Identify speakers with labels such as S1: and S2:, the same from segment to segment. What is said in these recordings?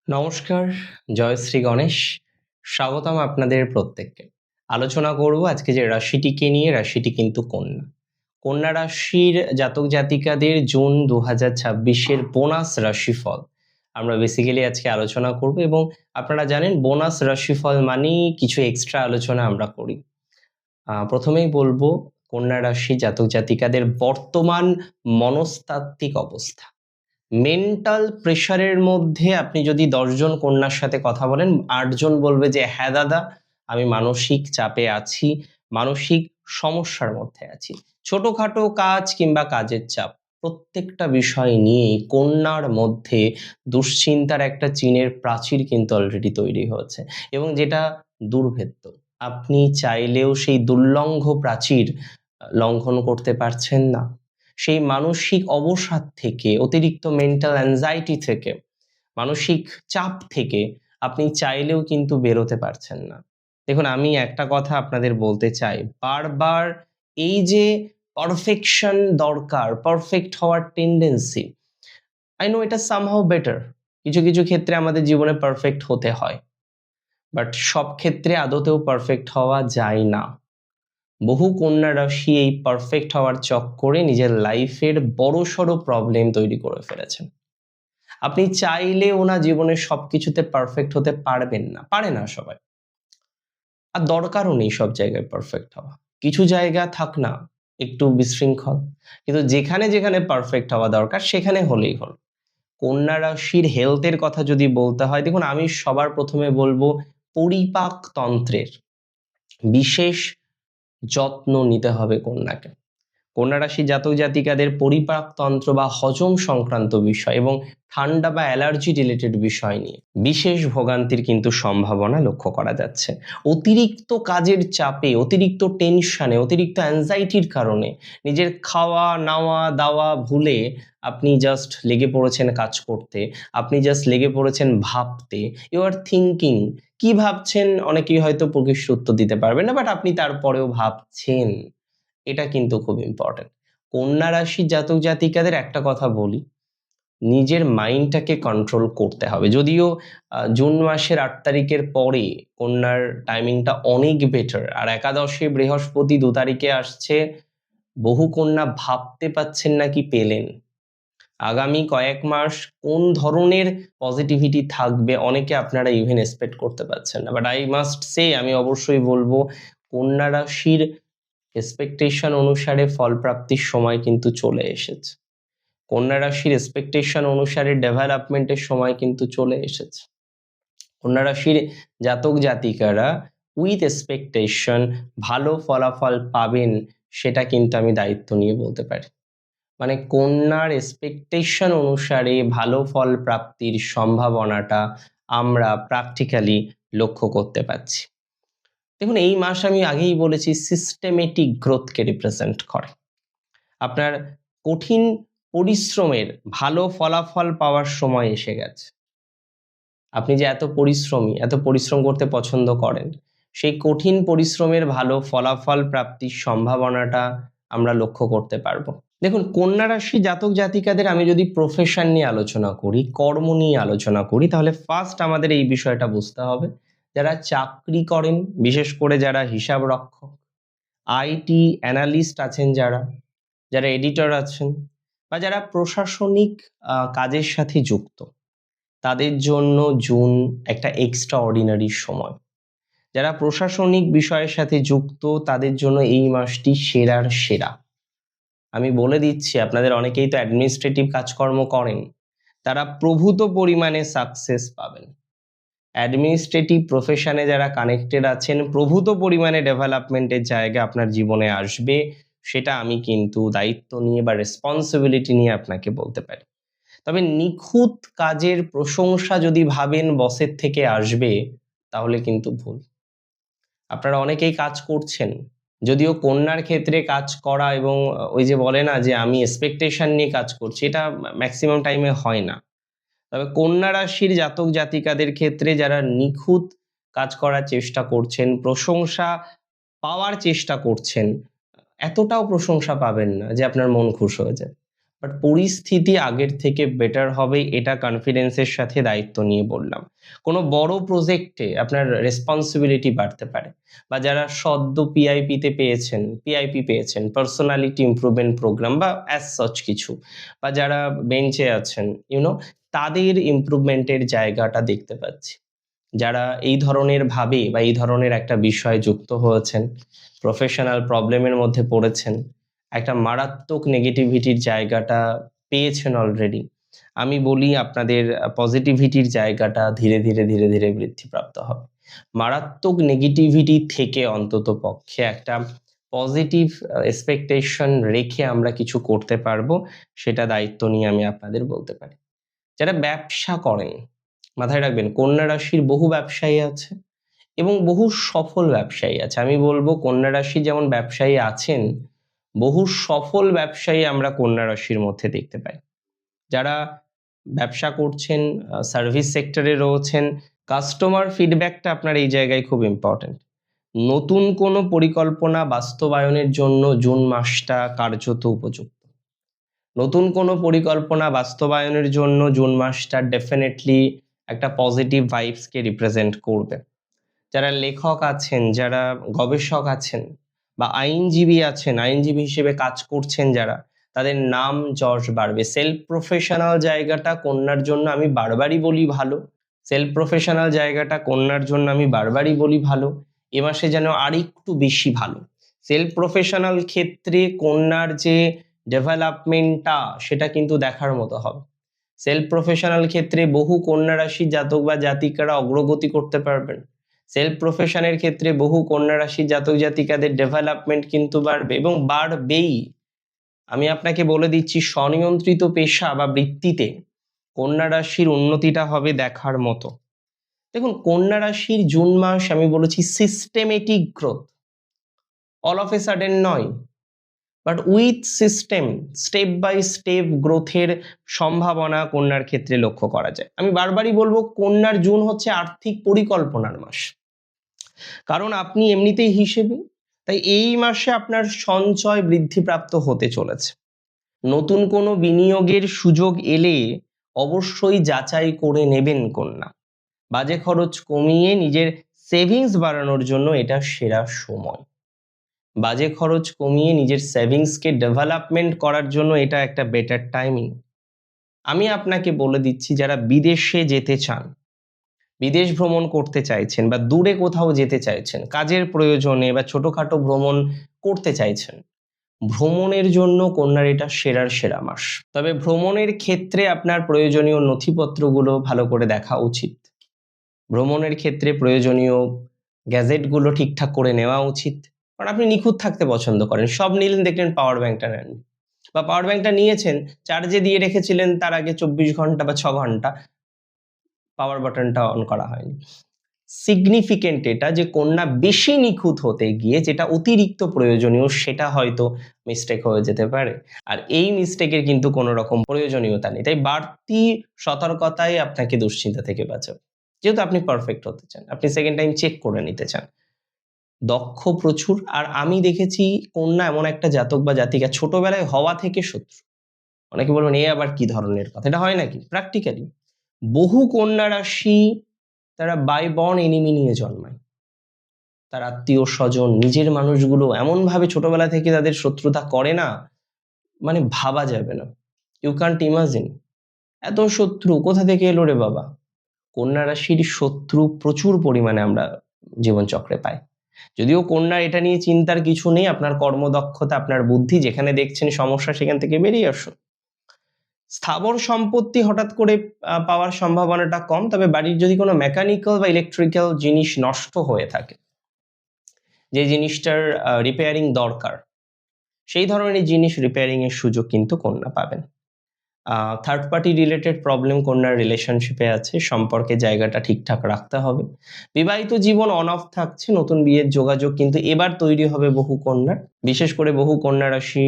S1: নমস্কার, জয় শ্রী গণেশ। স্বাগতম আপনাদের প্রত্যেককে। আলোচনা করব আজকে যে রাশিটিকে নিয়ে, রাশিটি কিন্তু কন্যা। কন্যা রাশির জাতক জাতিকাদের জুন 2026-এর বোনাস রাশিফল আমরা বেসিক্যালি আজকে আলোচনা করব, এবং আপনারা জানেন বোনাস রাশিফল মানেই কিছু এক্সট্রা আলোচনা আমরা করি। প্রথমেই বলবো কন্যা রাশি জাতক জাতিকাদের বর্তমান মনস্তাত্ত্বিক অবস্থা। মেন্টাল প্রেশারের মধ্যে আপনি যদি 10 জন কন্যার সাথে কথা বলেন, 8 জন বলবে যে হ্যাঁ দাদা, আমি মানসিক চাপে আছি, মানসিক সমস্যার মধ্যে আছি। ছোটখাটো কাজ কিংবা কাজের চাপ, প্রত্যেকটা বিষয় নিয়েই কন্যার মধ্যে দুশ্চিন্তার একটা চীনের প্রাচীর কিন্তু অলরেডি তৈরি হয়েছে, এবং যেটা দুর্ভেদ্য। আপনি চাইলেও সেই দুর্লঙ্ঘ প্রাচীর লঙ্ঘন করতে পারছেন না। সেই মানসিক অবসাদ থেকে, অতিরিক্ত মেন্টাল অ্যাংজাইটি থেকে, মানসিক চাপ থেকে আপনি চাইলেও কিন্তু বেরোতে পারছেন না। দেখুন, আমি একটা কথা আপনাদের বলতে চাই, বারবার এই যে পারফেকশন দরকার, পারফেক্ট হওয়ার টেন্ডেন্সি, আই নো এটা সামহাউ বেটার। কিছু কিছু ক্ষেত্রে আমাদের জীবনে পারফেক্ট হতে হয়, বাট সব ক্ষেত্রে আদতেও পারফেক্ট হওয়া যায় না। বহু কন্যা রাশি এই পারফেক্ট হওয়ার চক্করে নিজের লাইফের বড়সড় প্রবলেম তৈরি করে ফেলেছেন। আপনি চাইলে ওনা জীবনের সবকিছুতে পারফেক্ট হতে পারবেন না, পারে না সবাই। আর দরকারও নেই সব জায়গায় পারফেক্ট হওয়া। কিছু জায়গা থাক না একটু বিশৃঙ্খল, কিন্তু যেখানে যেখানে পারফেক্ট হওয়া দরকার সেখানে হলেই হল। কন্যা রাশির হেলথের কথা যদি বলতে হয়, দেখুন আমি সবার প্রথমে বলবো পরিপাক তন্ত্রের বিশেষ যত্ন নিতে হবে কন্যাকে। কন্যা রাশি জাতক জাতিকাদের পরিপাকতন্ত্র বা হজম সংক্রান্ত বিষয় এবং ঠান্ডা বা অ্যালার্জি রিলেটেড বিষয় নিয়ে বিশেষ ভোগান্তির কিন্তু সম্ভাবনা লক্ষ্য করা যাচ্ছে। অতিরিক্ত কাজের চাপে, অতিরিক্ত টেনশনে, অতিরিক্ত অ্যাংজাইটির কারণে নিজের খাওয়া নাওয়া দাওয়া ভুলে আপনি জাস্ট লেগে পড়েছেন কাজ করতে, আপনি জাস্ট লেগে পড়েছেন ভাবতে। You are thinking. কি ভাবছেন অনেকেই হয়তো প্রকৃষ্ট উত্তর দিতে পারবেন না, বাট আপনি তারপরেও ভাবছেন। এটা কিন্তু খুব ইম্পর্টেন্ট। কন্যা রাশির জাতক জাতিকাদের একটা কথা বলি, নিজের মাইন্ডটাকে কন্ট্রোল করতে হবে। যদিও জুন মাসের 8 তারিখের পরে কন্যার টাইমিংটা অনেক বেটার, আর একাদশে বৃহস্পতি 2 তারিখে আসছে। বহু কন্যা ভাবতে পাচ্ছেন না কি পেলেন। আগামী কয়েক মাস কোন ধরনের পজিটিভিটি থাকবে অনেকে আপনারা ইভেন এক্সপেক্ট করতে পারছেন না, বাট আই মাস্ট সে, আমি অবশ্যই বলবো কন্যা রাশির এক্সপেকটেশন অনুসারে ফলপ্রাপ্তির সময় কিন্তু চলে এসেছে। কন্যা রাশির এক্সপেকটেশন অনুসারে ডেভেলপমেন্টের সময় কিন্তু চলে এসেছে। কন্যা রাশির জাতক জাতিকারা উইথ এক্সপেকটেশন ভালো ফলাফল পাবেন, সেটা কিন্তু আমি দায়িত্ব নিয়ে বলতে পারি। মানে কন্যার এক্সপেকটেশন অনুসারে ভালো ফল প্রাপ্তির সম্ভাবনাটা আমরা প্র্যাকটিক্যালি লক্ষ্য করতে পারছি। দেখুন, এই মাস আমি আগেই বলেছি সিস্টেমেটিক গ্রোথকে রিপ্রেজেন্ট করে। আপনার কঠিন পরিশ্রমের ভালো ফলাফল পাওয়ার সময় এসে গেছে। আপনি যে এত পরিশ্রমী, এত পরিশ্রম করতে পছন্দ করেন, সেই কঠিন পরিশ্রমের ভালো ফলাফল প্রাপ্তির সম্ভাবনাটা আমরা লক্ষ্য করতে পারবো। দেখুন, কন্যা রাশি জাতক জাতিকাদের আমি যদি প্রফেশন নিয়ে আলোচনা করি, কর্ম নিয়ে আলোচনা করি, তাহলে ফার্স্ট আমাদের এই বিষয়টা বুঝতে হবে, যারা চাকরি করেন, বিশেষ করে যারা হিসাব রক্ষক, আইটি অ্যানালিস্ট আছেন, যারা যারা এডিটর আছেন, বা যারা প্রশাসনিক কাজের সাথে যুক্ত, তাদের জন্য জুন একটা এক্সট্রা অর্ডিনারি সময়। যারা প্রশাসনিক বিষয়ের সাথে যুক্ত, তাদের জন্য এই মাসটি সেরার সেরা। আমি বলে দিচ্ছি, আপনাদের অনেকেই তো অ্যাডমিনিস্ট্রেটিভ কাজকর্ম করেন, তারা প্রভূত পরিমাণে সাকসেস পাবেন। অ্যাডমিনিস্ট্রেটিভ প্রফেশনে যারা কানেক্টেড আছেন, প্রভূত পরিমাণে ডেভেলপমেন্টের জায়গা আপনার জীবনে আসবে, সেটা আমি কিন্তু দায়িত্ব নিয়ে বা রেসপন্সিবিলিটি নিয়ে আপনাকে বলতে পারি। তবে নিখুঁত কাজের প্রশংসা যদি ভাবেন বসের থেকে আসবে, তাহলে কিন্তু ভুল। আপনারা অনেকেই কাজ করছেন, যদিও কন্যার ক্ষেত্রে কাজ করা এবং ওই যে বলে না যে আমি এক্সপেকটেশন নিয়ে কাজ করছি, এটা ম্যাক্সিমাম টাইমে হয় না। তবে কন্যা রাশির জাতক জাতিকাদের ক্ষেত্রে যারা নিখুঁত কাজ করার চেষ্টা করছেন, প্রশংসা পাওয়ার চেষ্টা করছেন, এতটাও প্রশংসা পাবেন না যে আপনার মন খুশ হয়ে যায়। বাট পরিস্থিতি আগের থেকে বেটার হবে, এটা কনফিডেন্সের সাথে দায়িত্ব নিয়ে বললাম। কোনো বড় প্রজেক্টে আপনার রেসপন্সিবিলিটি বাড়তে পারে, বা যারা সদ্য পিআইপি পেয়েছেন, পার্সোনালিটি ইমপ্রুভমেন্ট প্রোগ্রাম বা অ্যাজ সাচ কিছু, বা যারা বেঞ্চে আছেন তাদের ইমপ্রুভমেন্টের জায়গাটা দেখতে পাচ্ছি। যারা এই ধরনের ভাবে বা এই ধরনের একটা বিষয়ে যুক্ত হয়েছেন, প্রফেশনাল প্রবলেমের মধ্যে পড়েছেন, একটা মারাত্মক নেগেটিভিটির জায়গাটা পেয়েছেন অলরেডি, আমি বলি আপনাদের পজিটিভিটির জায়গাটা ধীরে ধীরে ধীরে ধীরে বৃদ্ধিপ্রাপ্ত হবে। মারাত্মক নেগেটিভিটি থেকে অন্তত পক্ষে একটা পজিটিভ এক্সপেকটেশন রেখে আমরা কিছু করতে পারবো, সেটা দায়িত্ব নিয়ে আমি আপনাদের বলতে পারি। যারা ব্যবসা করেন, মাথায় রাখবেন কন্যা রাশির বহু ব্যবসায়ী আছে এবং বহু সফল ব্যবসায়ী আছে। আমি বলবো কন্যা রাশি যেমন ব্যবসায়ী আছেন, বহু সফল ব্যবসায়ী আমরা কন্যা রাশির মধ্যে দেখতে পাই। যারা ব্যবসা করছেন, সার্ভিস সেক্টরে রয়েছেন, কাস্টমার ফিডব্যাকটা আপনার এই জায়গায় খুব ইম্পর্টেন্ট। নতুন কোনো পরিকল্পনা বাস্তবায়নের জন্য জুন মাসটা কার্যত উপযুক্ত। নতুন কোনো পরিকল্পনা বাস্তবায়নের জন্য জুন মাসটা ডেফিনেটলি একটা পজিটিভ ভাইবসকে রিপ্রেজেন্ট করবে। যারা লেখক আছেন, যারা গবেষক আছেন, বা আইনজীবী আছেন, আইনজীবী হিসেবে কাজ করছেন যারা, তাদের নাম যশ বাড়বে। সেলফ প্রফেশনাল জায়গাটা কন্যার জন্য আমি বারবারই বলি ভালো, সেলফ প্রফেশনাল জায়গাটা কন্যার জন্য আমি বারবারই বলি ভালো, এ মাসে যেন আরেকটু বেশি ভালো। সেলফ প্রফেশনাল ক্ষেত্রে কন্যার যে ডেভেলপমেন্টটা, সেটা কিন্তু দেখার মতো হবে। সেলফ প্রফেশনাল ক্ষেত্রে বহু কন্যা রাশি জাতক বা জাতিকারা অগ্রগতি করতে পারবেন। সেলফ প্রফেশনের ক্ষেত্রে বহু কন্যা রাশি জাতক জাতিকাদের ডেভেলপমেন্ট কিন্তু বাড়বে এবং বাড়বেই। আমি আপনাকে বলে দিচ্ছি, স্বনিয়ন্ত্রিত পেশা বা বৃত্তিতে কন্যা রাশির উন্নতিটা হবে দেখার মতো। দেখুন, কন্যা রাশির জুন মাস আমি বলেছি systematic growth, all of a sudden নয়, but with system, step by step গ্রোথের সম্ভাবনা কন্যার ক্ষেত্রে লক্ষ্য করা যায়। আমি বারবারই বলবো কন্যার জুন হচ্ছে আর্থিক পরিকল্পনার মাস, কারণ আপনি এমনিতেই হিসেবে, তাই এই মাসে আপনার সঞ্চয় বৃদ্ধিপ্রাপ্ত হতে চলেছে। নতুন কোনো বিনিয়োগের সুযোগ এলে অবশ্যই যাচাই করে নেবেন কন্যা। বাজে খরচ কমিয়ে নিজের সেভিংস বাড়ানোর জন্য এটা সেরা সময়। বাজে খরচ কমিয়ে নিজের সেভিংসকে ডেভেলপমেন্ট করার জন্য এটা একটা বেটার টাইমিং। আমি আপনাকে বলে দিচ্ছি, যারা বিদেশে যেতে চান, বিদেশ ভ্রমণ করতে চাইছেন, বা দূরে কোথাও যেতে চাইছেন কাজের প্রয়োজনে, বা ছোটখাটো ভ্রমণ করতে চাইছেন, ভ্রমণের জন্য কন্যার এটা সেরার সেরা মাস। তবে ভ্রমণের ক্ষেত্রে আপনার প্রয়োজনীয় নথিপত্রগুলো ভালো করে দেখা উচিত। ভ্রমণের ক্ষেত্রে প্রয়োজনীয় গ্যাজেটগুলো ঠিকঠাক করে নেওয়া উচিত। কারণ আপনি নিখুঁত থাকতে পছন্দ করেন, সব নিলেন, দেখলেন পাওয়ার ব্যাংকটা নেন, বা পাওয়ার ব্যাংকটা নিয়েছেন, চার্জে দিয়ে রেখেছিলেন, তার আগে 24 ঘন্টা বা 6 ঘন্টা পাওয়ার বাটনটা অন করা হয়নি। সিগনিফিকেন্ট এটা যে কন্যা বেশি নিখুঁত হতে গিয়ে যেটা অতিরিক্ত প্রয়োজনীয় সেটা হয়তো মিস্টেক হয়ে যেতে পারে, আর এই মিস্টেকের কিন্তু কোনো রকম প্রয়োজনীয়তা নেই। তাই বাড়তি সতর্কতাই আপনাকে দুশ্চিন্তা থেকে বাঁচাবে। যেহেতু আপনি পারফেক্ট হতে চান, আপনি সেকেন্ড টাইম চেক করে নিতে চান, দক্ষ প্রচুর। আর আমি দেখেছি কন্যা এমন একটা জাতক বা জাতিকা ছোটবেলায় হওয়া থেকে শত্রু। অনেকে বলবেন এ আবার কি ধরনের কথা, এটা হয় নাকি? প্র্যাকটিক্যালি বহু কন্যা রাশি তারা বাই বর্ন এনিমি নিয়ে জন্মায়। তার আত্মীয় স্বজন, নিজের মানুষগুলো এমনভাবে ছোটবেলা থেকে তাদের শত্রুতা করে না, মানে ভাবা যাবে না। ইউ ক্যান্ট ইমাজিন, এত শত্রু কোথা থেকে এলো রে বাবা। কন্যা রাশির শত্রু প্রচুর পরিমাণে আমরা জীবনচক্রে পাই। যদিও কন্যা এটা নিয়ে চিন্তার কিছু নেই, আপনার কর্মদক্ষতা, আপনার বুদ্ধি, যেখানে দেখছেন সমস্যা সেখান থেকে বেরিয়ে আসুন। স্থাবর সম্পত্তি হঠাৎ করে পাওয়ার সম্ভাবনাটা কম, তবে বাড়ির যদি কোনো মেকানিক্যাল বা ইলেকট্রিক্যাল জিনিস নষ্ট হয়ে থাকে, যে জিনিসটার রিপেয়ারিং দরকার, সেই ধরনের জিনিস রিপেয়ারিং এর সুযোগ কিন্তু কন্যা পাবেন। থার্ড পার্টি রিলেটেড প্রবলেম কন্যার রিলেশনশিপে আছে, সম্পর্কে জায়গাটা ঠিকঠাক রাখতে হবে। বিবাহিত জীবন অন অফ থাকছে, নতুন বিয়ের যোগাযোগ কিন্তু এবার তৈরি হবে বহু কন্যার। বিশেষ করে বহু কন্যা রাশি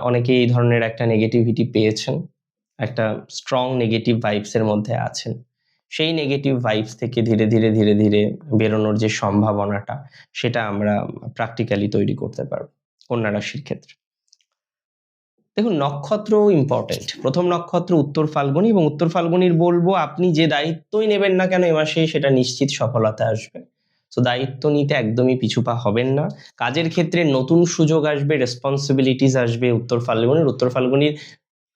S1: অনেকে এই ধরনের একটা নেগেটিভিটি পেয়েছেন, একটা স্ট্রং নেগেটিভ ভাইবস এর মধ্যে আছেন। সেই নেগেটিভ ভাইবস থেকে ধীরে ধীরে ধীরে ধীরে বেরোনোর যে সম্ভাবনাটা, সেটা আমরা প্র্যাকটিক্যালি তৈরি করতে পারবো কন্যা রাশির ক্ষেত্রে। দেখুন, নক্ষত্র ইম্পর্টেন্ট। প্রথম নক্ষত্র উত্তর ফাল্গুনী, এবং উত্তর ফাল্গুনীর বলবো আপনি যে দায়িত্বই নেবেন না কেন এ মাসে সেটা নিশ্চিত সফলতা আসবে। তো দায়িত্ব নিতে একদমই পিছুপা হবেন না। কাজের ক্ষেত্রে নতুন সুযোগ আসবে, রেসপন্সিবিলিটিস আসবে উত্তর ফাল্গুনীর। উত্তর ফাল্গুনীর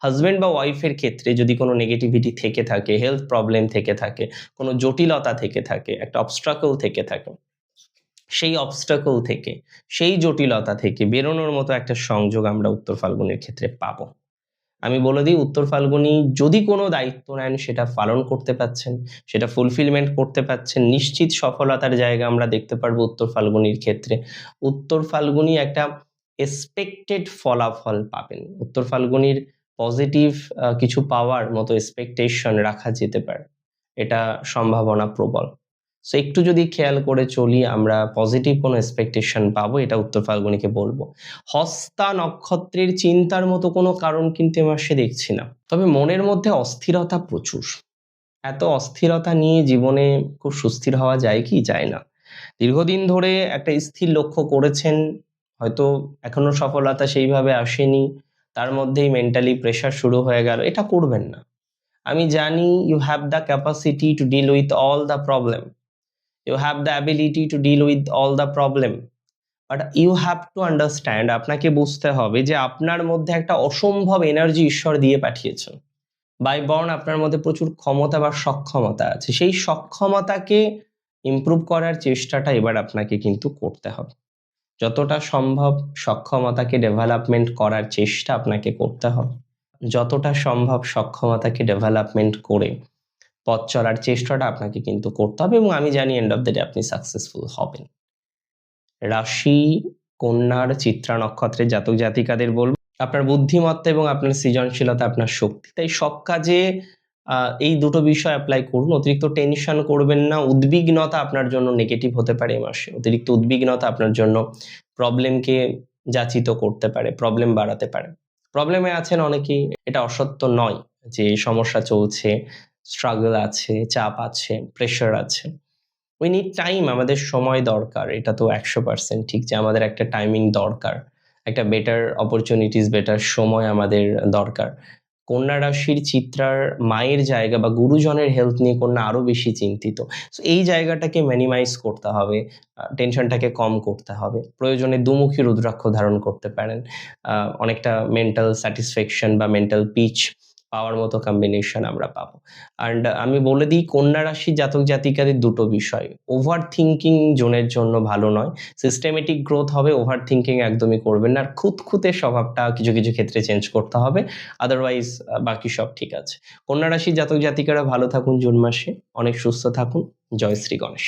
S1: হাজব্যান্ড বা ওয়াইফের ক্ষেত্রে যদি কোনো নেগেটিভিটি থেকে থাকে, হেলথ প্রবলেম থেকে থাকে, কোনো জটিলতা থেকে থাকে, একটা অবস্ট্রাকল থেকে থাকে, সেই অবস্ট্রাকল থেকে, সেই জটিলতা থেকে বেরোনোর মতো একটা সংযোগ আমরা উত্তর ফাল্গুনের ক্ষেত্রে পাবো। আমি বলে দিই, উত্তর ফাল্গুনী যদি কোনো দায়িত্ব নেন সেটা পালন করতে পারছেন, সেটা ফুলফিলমেন্ট করতে পারছেন, নিশ্চিত সফলতার জায়গা আমরা দেখতে পারবো উত্তর ফাল্গুনীর ক্ষেত্রে। উত্তর ফাল্গুনী একটা এক্সপেক্টেড ফলাফল পাবেন। উত্তর ফাল্গুনীর পজিটিভ কিছু পাওয়ার মতো এক্সপেকটেশন রাখা যেতে পারে, এটা সম্ভাবনা প্রবল। সো একটু যদি খেয়াল করে চলি আমরা পজিটিভ কোনো এক্সপেকটেশন পাবো, এটা উত্তর ফাল্গুনীকে বলবো। হস্তা নক্ষত্রের চিন্তার মতো কোনো কারণ কিন্তু এ মাসে দেখছি না, তবে মনের মধ্যে অস্থিরতা প্রচুর। এত অস্থিরতা নিয়ে জীবনে খুব সুস্থির হওয়া যায় কি? যায় না। দীর্ঘদিন ধরে একটা স্থির লক্ষ্য করেছেন, হয়তো এখনো সফলতা সেইভাবে আসেনি, তার মধ্যেই মেন্টালি প্রেশার শুরু হয়ে গেল। এটা করবেন না। আমি জানি you have the capacity to deal with all the problem, you have the ability to deal with all the problem, but you have to understand, আপনাকে বুঝতে হবে যে আপনার মধ্যে একটা অসম্ভব এনার্জি ঈশ্বর দিয়ে পাঠিয়েছেন। বাই বর্ন আপনার মধ্যে প্রচুর ক্ষমতা বা সক্ষমতা আছে, সেই সক্ষমতাকে ইমপ্রুভ করার চেষ্টাটা এবার আপনাকে কিন্তু করতে হবে। যতটা সম্ভব সক্ষমতাকে ডেভেলপমেন্ট করার চেষ্টা আপনাকে করতে হবে। যতটা সম্ভব সক্ষমতাকে ডেভেলপমেন্ট করে পথ চলার চেষ্টাটা আপনাকে কিন্তু করতে হবে, এবং আমি জানি এন্ড অফ দ্য ডে আপনি সাকসেসফুল হবেন। রাশি কন্যার চিত্রা নক্ষত্রের জাতক জাতিকাদের বলবো, আপনার বুদ্ধিমত্তা এবং আপনার সৃজনশীলতা আপনার শক্তি, তাই সব কাজে এই দুটো বিষয় অ্যাপ্লাই করুন। অতিরিক্ত টেনশন করবেন না। উদ্বিগ্নতা আপনার জন্য নেগেটিভ হতে পারে এই মাসে। অতিরিক্ত উদ্বিগ্নতা আপনার জন্য প্রবলেমকে যাচিত করতে পারে, প্রবলেম বাড়াতে পারে। প্রবলেমে আছেন অনেকেই, এটা অসত্য নয় যে সমস্যা চলছে, স্ট্রাগল আছে, চাপ আছে, প্রেশার আছে। উই নিড টাইম, আমাদের সময় দরকার। এটা তো 100% ঠিক যে আমাদের একটা টাইমিং দরকার, একটা বেটার অপরচুনিটিস, বেটার সময় আমাদের দরকার। কন্যা রাশির চিত্রার মায়ের জায়গা বা গুরুজনের হেলথ নিয়ে কন্যা আরো বেশি চিন্তিত। সো এই জায়গাটাকে মিনিমাইজ করতে হবে, টেনশনটাকে কম করতে হবে। প্রয়োজনে দুমুখী রুদ্রাক্ষ ধারণ করতে পারেন। অনেকটা মেন্টাল স্যাটিসফ্যাকশন বা মেন্টাল পিচ পাওয়ার মতো কম্বিনেশন আমরা পাবো। অ্যান্ড আমি বলে দিই, কন্যা রাশির জাতক জাতিকাদের দুটো বিষয়, ওভার থিঙ্কিং জোনের জন্য ভালো নয়। সিস্টেমেটিক গ্রোথ হবে, ওভার থিঙ্কিং একদমই করবেন না। আর খুঁতখুঁতে স্বভাবটা কিছু কিছু ক্ষেত্রে চেঞ্জ করতে হবে, আদারওয়াইজ বাকি সব ঠিক আছে। কন্যা রাশির জাতক জাতিকারা ভালো থাকুন জুন মাসে, অনেক সুস্থ থাকুন। জয় শ্রী গণেশ।